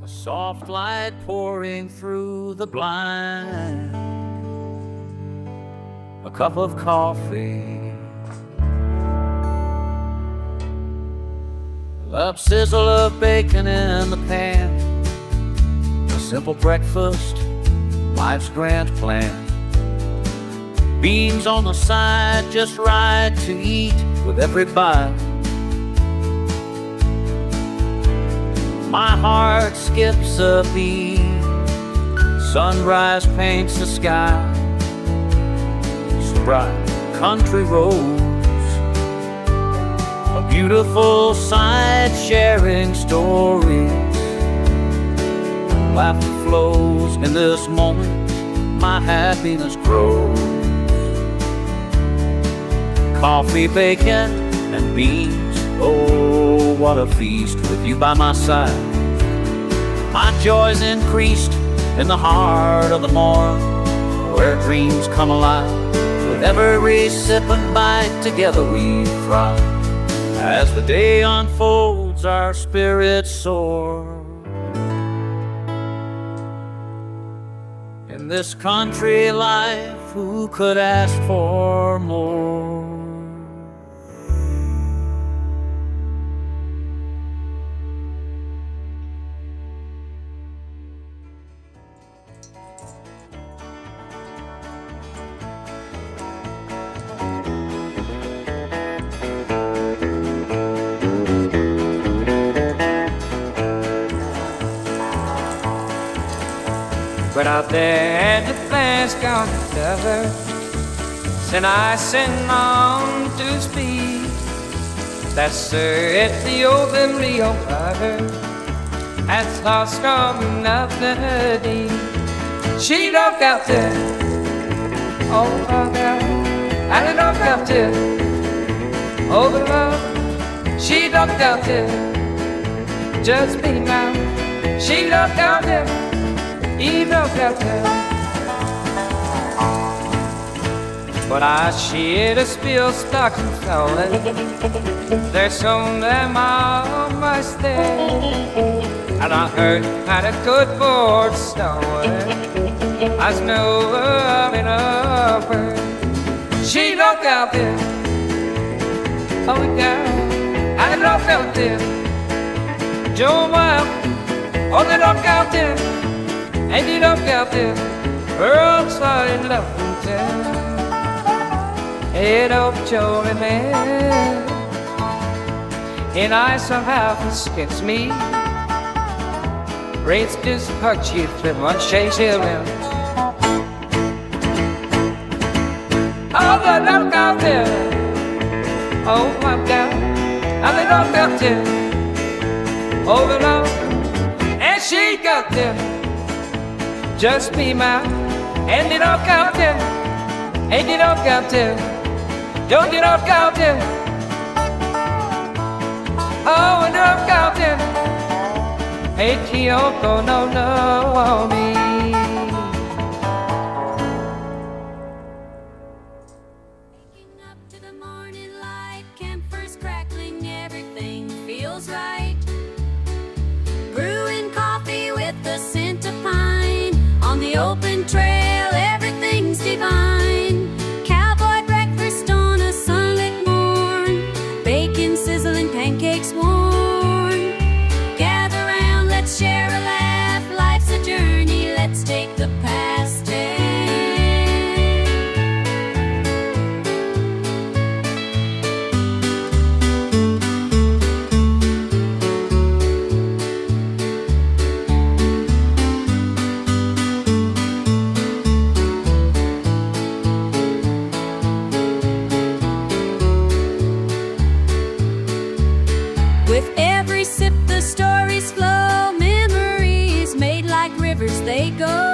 A soft light pouring through the blind, a cup of coffee, the sizzle of bacon in the pan, a simple breakfast, life's grand plan. Beans on the side, just right to eat with every bite. My heart skips a beat, sunrise paints the sky, so bright country roads, a beautiful sight, sharing stories. Laughter flows in this moment, my happiness grows. Coffee, bacon, and beans, oh, what a feast with you by my side. My joy's increased in the heart of the morn, where dreams come alive. With every sip and bite, together we thrive. As the day unfolds, our spirits soar. In this country life, who could ask for more? But out there at the flash gone together, and I sent on to Spise. That's Sir at the open Rio River, that's lost from melody. She don't out there, oh my God, I don't out there, oh the love. She don't out there, just me now. She don't out there, he don't out there. But I see the spill stuck and falling. There's some them almost there, and I heard had a good board snowing. I know I'm in a bird. She look out there, oh yeah, I look out there. Joe Wild, oh they look out there, and you look out there. Girls are in love with them. Hey, don't show me, man. And I somehow gets me. Rates just hurt you from one shake him in. Oh, the look out there. Oh, my God. And the look out there. Oh, the look. And she got there. Just be mine. And the look out there. And the look out there. Don't get off out there. Oh, and up out there. Hey, Kyoko, no, no, me. Waking up to the morning light, campfires crackling, everything feels right. Brewing coffee with the scent of pine. On the open trail, everything's divine. Pancakes warm. Gather round, let's share a laugh. Life's a journey, let's take the past day. go.